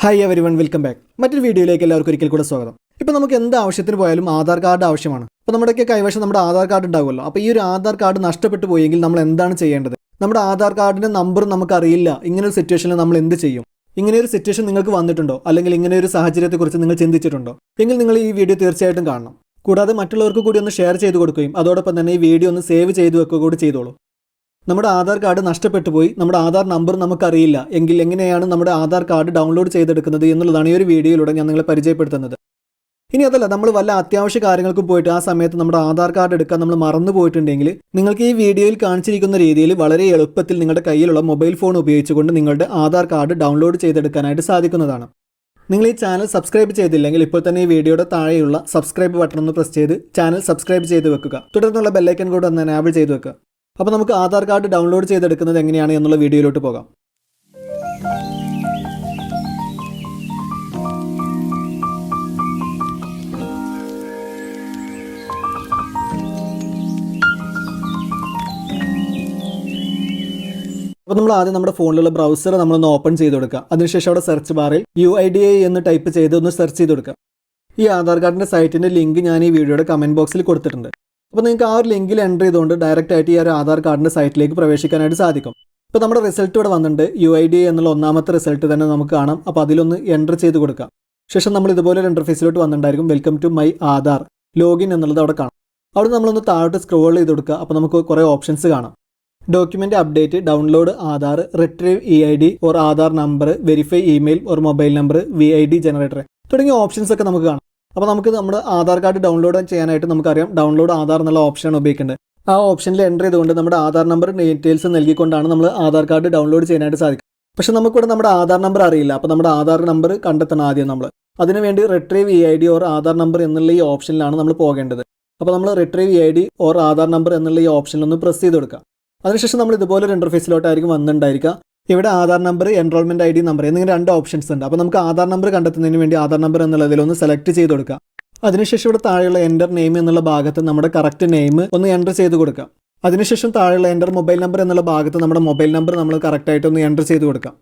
Hi everyone, welcome back. മറ്റൊരു വീഡിയോയിലേക്ക് എല്ലാവർക്കും ഒരിക്കൽ കൂടെ സ്വാഗതം. ഇപ്പോൾ നമുക്ക് എന്ത് ആവശ്യത്തിന് പോയാലും ആധാർ കാർഡ് ആവശ്യമാണ്. അപ്പോൾ നമ്മുടെയൊക്കെ കൈവശം നമ്മുടെ ആധാർ കാർഡ് ഉണ്ടാവുമല്ലോ. അപ്പോൾ ഈ ഒരു ആധാർ കാർഡ് നഷ്ടപ്പെട്ടു പോയെങ്കിൽ നമ്മൾ എന്താണ് ചെയ്യേണ്ടത്? നമ്മുടെ ആധാർ കാർഡിൻ്റെ നമ്പർ നമുക്കറിയില്ല. ഇങ്ങനെ ഒരു സിറ്റുവേഷനിൽ നമ്മൾ എന്ത് ചെയ്യും? ഇങ്ങനെ ഒരു സിറ്റുവേഷൻ നിങ്ങൾക്ക് വന്നിട്ടുണ്ടോ? അല്ലെങ്കിൽ ഇങ്ങനെ ഒരു സാഹചര്യത്തെക്കുറിച്ച് നിങ്ങൾ ചിന്തിച്ചിട്ടുണ്ടോ? എങ്കിൽ നിങ്ങൾ ഈ വീഡിയോ തീർച്ചയായിട്ടും കാണണം. കൂടാതെ മറ്റുള്ളവർക്ക് കൂടി ഒന്ന് ഷെയർ ചെയ്ത് കൊടുക്കുകയും അതോടൊപ്പം തന്നെ ഈ വീഡിയോ ഒന്ന് സേവ് ചെയ്ത് വെക്കുക കൂടി ചെയ്തോളൂ. നമ്മുടെ ആധാർ കാർഡ് നഷ്ടപ്പെട്ടു പോയി, നമ്മുടെ ആധാർ നമ്പർ നമുക്കറിയില്ല എങ്കിൽ എങ്ങനെയാണ് നമ്മുടെ ആധാർ കാർഡ് ഡൗൺലോഡ് ചെയ്തെടുക്കുന്നത് എന്നുള്ളതാണ് ഈ ഒരു വീഡിയോയിലൂടെ ഞാൻ നിങ്ങളെ പരിചയപ്പെടുത്തുന്നത്. ഇനി അതല്ല, നമ്മൾ വല്ല അത്യാവശ്യ കാര്യങ്ങൾക്കും പോയിട്ട് ആ സമയത്ത് നമ്മുടെ ആധാർ കാർഡ് എടുക്കാൻ നമ്മൾ മറന്നു പോയിട്ടുണ്ടെങ്കിൽ നിങ്ങൾക്ക് ഈ വീഡിയോയിൽ കാണിച്ചിരിക്കുന്ന രീതിയിൽ വളരെ എളുപ്പത്തിൽ നിങ്ങളുടെ കയ്യിലുള്ള മൊബൈൽ ഫോൺ ഉപയോഗിച്ചുകൊണ്ട് നിങ്ങളുടെ ആധാർ കാർഡ് ഡൗൺലോഡ് ചെയ്തെടുക്കാനായിട്ട് സാധിക്കുന്നതാണ്. നിങ്ങൾ ഈ ചാനൽ സബ്സ്ക്രൈബ് ചെയ്തില്ലെങ്കിൽ ഇപ്പോൾ തന്നെ ഈ വീഡിയോയുടെ താഴെയുള്ള സബ്സ്ക്രൈബ് ബട്ടൺ ഒന്ന് പ്രസ് ചെയ്ത് ചാനൽ സബ്സ്ക്രൈബ് ചെയ്ത് വെക്കുക. തുടർന്നുള്ള ബെല്ലൈക്കൺ കൂടെ ഒന്ന് എനാബിൾ ചെയ്ത് വെക്കുക. അപ്പോൾ നമുക്ക് ആധാർ കാർഡ് ഡൗൺലോഡ് ചെയ്തെടുക്കുന്നത് എങ്ങനെയാണ് എന്നുള്ള വീഡിയോയിലോട്ട് പോകാം. അപ്പോൾ നമ്മൾ ആദ്യം നമ്മുടെ ഫോണിലുള്ള ബ്രൗസർ നമ്മളൊന്ന് ഓപ്പൺ ചെയ്ത് കൊടുക്കുക. അതിനുശേഷം അവിടെ സെർച്ച് ബാറിൽ UIDAI എന്ന് ടൈപ്പ് ചെയ്ത് ഒന്ന് സെർച്ച് ചെയ്ത് കൊടുക്കുക. ഈ ആധാർ കാർഡിൻ്റെ സൈറ്റിൻ്റെ ലിങ്ക് ഞാൻ ഈ വീഡിയോയുടെ കമൻറ്റ് ബോക്സിൽ കൊടുത്തിട്ടുണ്ട്. അപ്പോൾ നിങ്ങൾക്ക് ആ ഒരു ലിങ്കിൽ എൻ്റർ ചെയ്തുകൊണ്ട് ഡയറക്റ്റ് ആയിട്ട് ഈ ഒരു ആധാർ കാർഡിൻ്റെ സൈറ്റിലേക്ക് പ്രവേശിക്കാനായിട്ട് സാധിക്കും. ഇപ്പോൾ നമ്മുടെ റിസൾട്ട് ഇവിടെ വന്നിട്ടുണ്ട്. UIDAI എന്നുള്ള ഒന്നാമത്തെ റിസൾട്ട് തന്നെ നമുക്ക് കാണാം. അപ്പോൾ അതിലൊന്ന് എൻ്റർ ചെയ്ത് കൊടുക്കാം. ശേഷം നമ്മൾ ഇതുപോലെ ഒരു ഇൻ്റർഫേസിലോട്ട് വന്നിട്ടുണ്ടായിരിക്കും. Welcome to my Aadhaar login എന്നുള്ളത് അവിടെ കാണാം. അവിടെ നമ്മളൊന്ന് താഴോട്ട് സ്ക്രോൾ ചെയ്ത് കൊടുക്കുക. അപ്പോൾ നമുക്ക് കുറേ ഓപ്ഷൻസ് കാണാം. Document update, download Aadhaar, retrieve EID or Aadhaar number, verify email or mobile number, VID generator തുടങ്ങിയ ഓപ്ഷൻസ് ഒക്കെ നമുക്ക് കാണാം. അപ്പോൾ നമുക്ക് നമ്മുടെ ആധാർ കാർഡ് ഡൗൺലോഡ് ചെയ്യാനായിട്ട് നമുക്കറിയാം ഡൗൺലോഡ് ആധാർ എന്നുള്ള ഓപ്ഷനാണ് ഉപയോഗിക്കേണ്ടത്. ആ ഓപ്ഷനിൽ എൻ്റർ ചെയ്തുകൊണ്ട് നമ്മുടെ ആധാർ നമ്പർ ഡീറ്റെയിൽസ് നൽകിക്കൊണ്ടാണ് നമ്മൾ ആധാർ കാർഡ് ഡൗൺലോഡ് ചെയ്യാനായിട്ട് സാധിക്കും. പക്ഷേ നമുക്കിവിടെ നമ്മുടെ ആധാർ നമ്പർ അറിയില്ല. അപ്പോൾ നമ്മുടെ ആധാർ നമ്പർ കണ്ടെത്തണം ആദ്യം നമ്മൾ. അതിനുവേണ്ടി retrieve EID or Aadhaar number എന്നുള്ള ഈ ഓപ്ഷനിലാണ് നമ്മൾ പോകേണ്ടത്. അപ്പോൾ നമ്മൾ retrieve EID or Aadhaar number എന്നുള്ള ഈ ഓപ്ഷനിലൊന്ന് പ്രസ് ചെയ്ത് കൊടുക്കുക. അതിനുശേഷം നമ്മൾ ഇതുപോലെ ഒരു ഇൻ്റർഫേസിലോട്ടായിരിക്കും വന്നിട്ടുണ്ടായിരിക്കുക. ഇവിടെ Aadhaar number, enrolment ID number എന്നിങ്ങനെ രണ്ട് ഓപ്ഷൻസ് ഉണ്ട്. അപ്പോൾ നമുക്ക് ആധാർ നമ്പർ കണ്ടെത്തുന്നതിന് വേണ്ടി ആധാർ നമ്പർ എന്നുള്ളതിലൊന്ന് സെലക്ട് ചെയ്ത് കൊടുക്കുക. അതിനുശേഷം ഇവിടെ താഴെയുള്ള എൻ്റർ നെയിം എന്നുള്ള ഭാഗത്ത് നമ്മുടെ കറക്റ്റ് നെയിം ഒന്ന് എൻ്റർ ചെയ്ത് കൊടുക്കുക. അതിനുശേഷം താഴെയുള്ള എൻ്റർ മൊബൈൽ നമ്പർ എന്നുള്ള ഭാഗത്ത് നമ്മുടെ മൊബൈൽ നമ്പർ നമ്മൾ കറക്റ്റായിട്ട് ഒന്ന് എൻ്റർ ചെയ്ത് കൊടുക്കാം.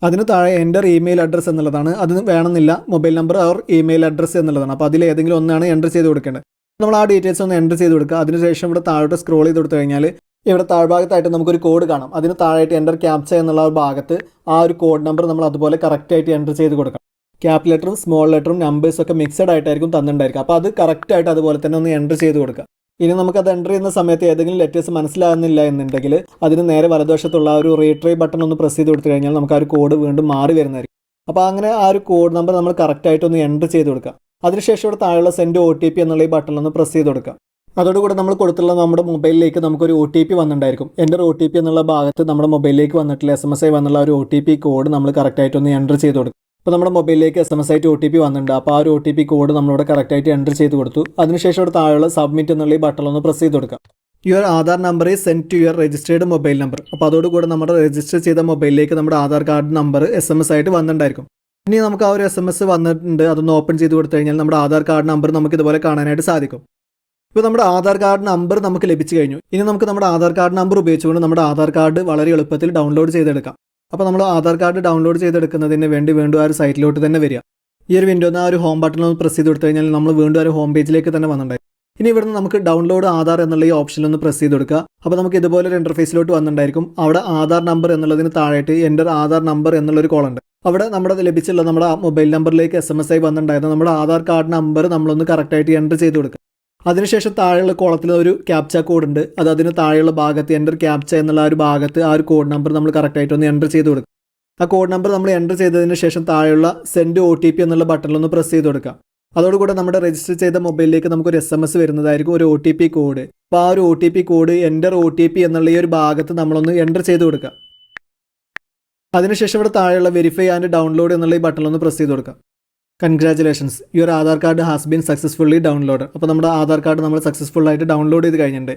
അതിന് താഴെ എൻ്റർ ഇമെയിൽ അഡ്രസ്സ് എന്നുള്ളതാണ്. അത് വേണമെന്നില്ല, mobile number or email address എന്നുള്ളതാണ്. അപ്പോൾ അതിൽ ഏതെങ്കിലും ഒന്നാണ് എൻ്റർ ചെയ്ത് കൊടുക്കേണ്ടത്. നമ്മൾ ആ ഡീറ്റെയിൽസ് ഒന്ന് എൻ്റർ ചെയ്ത് കൊടുക്കുക. അതിനുശേഷം ഇവിടെ താഴോട്ട് സ്ക്രോൾ ചെയ്ത് കൊടുത്തു കഴിഞ്ഞാൽ ഇവിടെ താഴ്ഭാഗത്തായിട്ട് നമുക്കൊരു കോഡ് കാണാം. അതിന് താഴെയായിട്ട് എൻ്റർ ക്യാപ്ച എന്നുള്ള ഭാഗത്ത് ആ ഒരു കോഡ് നമ്പർ നമ്മൾ അതുപോലെ കറക്റ്റായിട്ട് എൻ്റർ ചെയ്ത് കൊടുക്കണം. ക്യാപ് ലെറ്ററും സ്മോൾ ലെറ്ററും നമ്പേഴ്സും ഒക്കെ മിക്സഡ് ആയിട്ടായിരിക്കും തന്നിട്ടുണ്ടായിരിക്കുക. അപ്പോൾ അത് കറക്റ്റായിട്ട് അതുപോലെ തന്നെ ഒന്ന് എൻ്റർ ചെയ്ത് കൊടുക്കുക. ഇനി നമുക്കത് എൻ്റർ ചെയ്യുന്ന സമയത്ത് ഏതെങ്കിലും ലെറ്റേഴ്സ് മനസ്സിലാകുന്നില്ല എന്നുണ്ടെങ്കിൽ അതിന് നേരെ വലതുവശത്തുള്ള ആ ഒരു റീട്രൈ ബട്ടൺ ഒന്ന് പ്രസ് ചെയ്ത് കൊടുത്തു കഴിഞ്ഞാൽ നമുക്ക് ആ ഒരു കോഡ് വീണ്ടും മാറി വരുന്നതായിരിക്കും. അപ്പോൾ അങ്ങനെ ആ ഒരു കോഡ് നമ്പർ നമ്മൾ കറക്റ്റായിട്ട് ഒന്ന് എൻ്റർ ചെയ്ത് കൊടുക്കുക. അതിനുശേഷം ഇവിടെ താഴെയുള്ള സെൻഡ് OTP എന്നുള്ള ഈ ബട്ടണിലൊന്ന് പ്രസ് ചെയ്ത് കൊടുക്കുക. അതോടുകൂടെ നമ്മൾ കൊടുത്തുള്ള നമ്മുടെ മൊബൈലിലേക്ക് നമുക്കൊരു OTP വന്നിട്ടുണ്ടായിരിക്കും. എൻ്റെ OTP എന്നുള്ള ഭാഗത്ത് നമ്മുടെ മൊബൈലിലേക്ക് വന്നിട്ടുള്ള SMS ആയി വന്നുള്ള ഒരു OTP കോഡ് നമ്മൾ കറക്റ്റായിട്ടൊന്ന് എൻ്റർ ചെയ്ത് കൊടുക്കും. അപ്പോൾ നമ്മുടെ മൊബൈലിലേക്ക് SMS ആയിട്ട് OTP വന്നിട്ടുണ്ട്. അപ്പോൾ ആ ഒരു OTP കോഡ് നമ്മളിവിടെ കറക്റ്റായിട്ട് എൻ്റർ ചെയ്ത് കൊടുത്തു. അതിനുശേഷം ഇവിടെ താഴെയുള്ള സബ്മിറ്റ് എന്നുള്ള ഈ ബട്ടണൊന്ന് പ്രസ് ചെയ്ത് കൊടുക്കാം. Your Aadhaar number is send to your registered mobile number. അപ്പോൾ അതോടുകൂടെ നമ്മുടെ രജിസ്റ്റർ ചെയ്ത മൊബൈലിലേക്ക് നമ്മുടെ ആധാർ കാർഡ് നമ്പർ SMS ആയിട്ട് വന്നിട്ടുണ്ടായിരിക്കും. ഇനി നമുക്ക് ആ ഒരു SMS വന്നിട്ടുണ്ട്, അതൊന്ന് ഓപ്പൺ ചെയ്ത് കൊടുത്തു കഴിഞ്ഞാൽ നമ്മുടെ ആധാർ കാർഡ് നമ്പർ നമുക്ക് ഇതുപോലെ കാണാനായിട്ട് സാധിക്കും. ഇപ്പോൾ നമ്മുടെ ആധാർ കാർഡ് നമ്പർ നമുക്ക് ലഭിച്ചു കഴിഞ്ഞു. ഇനി നമുക്ക് നമ്മുടെ ആധാർ കാർഡ് നമ്പർ ഉപയോഗിച്ചുകൊണ്ട് നമ്മുടെ ആധാർ കാർഡ് വളരെ എളുപ്പത്തിൽ ഡൗൺലോഡ് ചെയ്തെടുക്കാം. അപ്പോൾ നമ്മൾ ആധാർ കാർഡ് ഡൗൺലോഡ് ചെയ്തെടുക്കുന്നതിന് വേണ്ടി വീണ്ടും ആ ഒരു സൈറ്റിലോട്ട് തന്നെ വരിക. ഈ ഒരു വിൻഡോന്ന് ആ ഒരു ഹോം ബട്ടൺ പ്രസ് ചെയ്ത് കൊടുത്തു കഴിഞ്ഞാൽ നമ്മൾ വീണ്ടും ആ ഒരു ഹോം പേജിലേക്ക് തന്നെ വന്നിട്ടുണ്ടായി. ഇനി ഇവിടുന്ന് നമുക്ക് ഡൗൺലോഡ് ആധാർ എന്നുള്ള ഈ ഓപ്ഷനിലൊന്ന് പ്രസ് ചെയ്ത് കൊടുക്കുക. അപ്പോൾ നമുക്ക് ഇതുപോലെ ഒരു ഇൻ്റർഫേസിലോട്ട് വന്നിട്ടുണ്ടായിരിക്കും. അവിടെ ആധാർ നമ്പർ എന്നുള്ളതിന് താഴെയായിട്ട് എൻ്റർ ആധാർ നമ്പർ എന്നുള്ളൊരു കോളുണ്ട്. അവിടെ നമ്മുടെ ലഭിച്ചുള്ള നമ്മുടെ മൊബൈൽ നമ്പറിലേക്ക് SMS ആയി വന്നിട്ടുണ്ടായിരുന്ന നമ്മുടെ ആധാർ കാർഡ് നമ്പർ നമ്മളൊന്ന് കറക്റ്റായിട്ട് എൻ്റർ ചെയ്ത് കൊടുക്കുക. അതിനുശേഷം താഴെയുള്ള കോളത്തിൽ ഒരു ക്യാപ്ച കോഡ് ഉണ്ട്. അത് അതിന് താഴെയുള്ള ഭാഗത്ത് എൻ്റർ ക്യാപ്ച എന്നുള്ള ആ ഒരു ഭാഗത്ത് ആ ഒരു കോഡ് നമ്പർ നമ്മൾ കറക്റ്റായിട്ട് ഒന്ന് എൻ്റർ ചെയ്ത് കൊടുക്കുക. ആ കോഡ് നമ്പർ നമ്മൾ എൻ്റർ ചെയ്തതിന് ശേഷം താഴെയുള്ള സെൻഡ് OTP എന്നുള്ള ബട്ടണിലൊന്ന് പ്രസ് ചെയ്ത് കൊടുക്കുക. അതോടുകൂടെ നമ്മുടെ രജിസ്റ്റർ ചെയ്ത മൊബൈലിലേക്ക് നമുക്കൊരു SMS വരുന്നതായിരിക്കും, ഒരു OTP കോഡ്. അപ്പോൾ ആ ഒരു OTP കോഡ് എൻ്റർ OTP എന്നുള്ള ഈ ഒരു ഭാഗത്ത് നമ്മളൊന്ന് എൻ്റർ ചെയ്ത് കൊടുക്കുക. അതിനുശേഷം ഇവിടെ താഴെയുള്ള വെരിഫൈ ആൻഡ് ഡൗൺലോഡ് എന്നുള്ള ഈ ബട്ടണിലൊന്ന് പ്രസ് ചെയ്ത് കൊടുക്കുക. Congratulations, your Aadhaar card has been successfully download. അപ്പോൾ നമ്മുടെ ആധാർ കാർഡ് നമ്മൾ സക്സസ്ഫുൾ ആയിട്ട് ഡൗൺലോഡ് ചെയ്ത് കഴിഞ്ഞിട്ടുണ്ട്.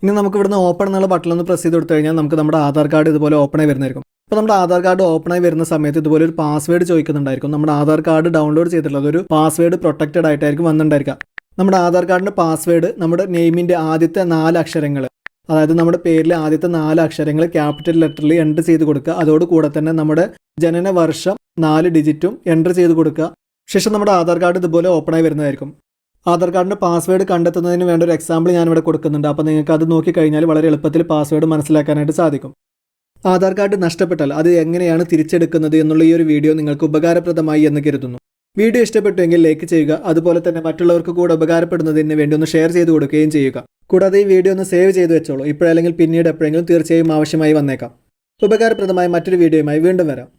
ഇനി നമുക്ക് ഇവിടുന്ന് ഓപ്പൺ എന്നുള്ള ബട്ടണിലൊന്ന് പ്രസ് ചെയ്ത് കൊടുത്തു കഴിഞ്ഞാൽ നമുക്ക് നമ്മുടെ ആധാർ കാർഡ് ഇതുപോലെ ഓപ്പണായി വരുന്നതായിരിക്കും. അപ്പോൾ നമ്മുടെ ആധാർ കാർഡ് ഓപ്പണായി വരുന്ന സമയത്ത് ഇതുപോലെ ഒരു പാസ്വേഡ് ചോദിക്കുന്നുണ്ടായിരിക്കും. നമ്മുടെ ആധാർ കാർഡ് ഡൗൺലോഡ് ചെയ്തിട്ടുള്ളത് ഒരു പാസ്വേഡ് പ്രൊട്ടക്റ്റഡ് ആയിട്ടായിരിക്കും വന്നിട്ടുണ്ടായിരിക്കുക. നമ്മുടെ ആധാർ കാർഡിൻ്റെ പാസ്വേഡ് നമ്മുടെ നെയിമിൻ്റെ ആദ്യത്തെ 4 അക്ഷരങ്ങൾ അതായത് നമ്മുടെ പേരിൽ ആദ്യത്തെ 4 അക്ഷരങ്ങൾ ക്യാപിറ്റൽ ലെറ്ററിൽ എൻ്റർ ചെയ്ത് കൊടുക്കുക. അതോടുകൂടെ തന്നെ നമ്മുടെ ജനന വർഷം 4 ഡിജിറ്റും എൻ്റർ ചെയ്ത് കൊടുക്കുക. ശേഷം നമ്മുടെ ആധാർ കാർഡ് ഇതുപോലെ ഓപ്പണായി വരുന്നതായിരിക്കും. ആധാർ കാർഡിൻ്റെ പാസ്വേഡ് കണ്ടെത്തുന്നതിന് വേണ്ട ഒരു എക്സാമ്പിൾ ഞാനിവിടെ കൊടുക്കുന്നുണ്ട്. അപ്പോൾ നിങ്ങൾക്ക് അത് നോക്കിക്കഴിഞ്ഞാൽ വളരെ എളുപ്പത്തിൽ പാസ്വേഡ് മനസ്സിലാക്കാനായിട്ട് സാധിക്കും. ആധാർ കാർഡ് നഷ്ടപ്പെട്ടാൽ അത് എങ്ങനെയാണ് തിരിച്ചെടുക്കുന്നത് എന്നുള്ള ഈ ഒരു വീഡിയോ നിങ്ങൾക്ക് ഉപകാരപ്രദമായി എന്ന് കരുതുന്നു. വീഡിയോ ഇഷ്ടപ്പെട്ടുവെങ്കിൽ ലൈക്ക് ചെയ്യുക. അതുപോലെ തന്നെ മറ്റുള്ളവർക്ക് കൂടെ ഉപകാരപ്പെടുന്നതിന് വേണ്ടി ഒന്ന് ഷെയർ ചെയ്ത് കൊടുക്കുകയും ചെയ്യുക. കൂടാതെ ഈ വീഡിയോ ഒന്ന് സേവ് ചെയ്ത് വെച്ചോളൂ. ഇപ്പോഴല്ലെങ്കിൽ പിന്നീട് എപ്പോഴെങ്കിലും തീർച്ചയായും ആവശ്യമായി വന്നേക്കാം. ഉപകാരപ്രദമായ മറ്റൊരു വീഡിയോയുമായി വീണ്ടും വരാം.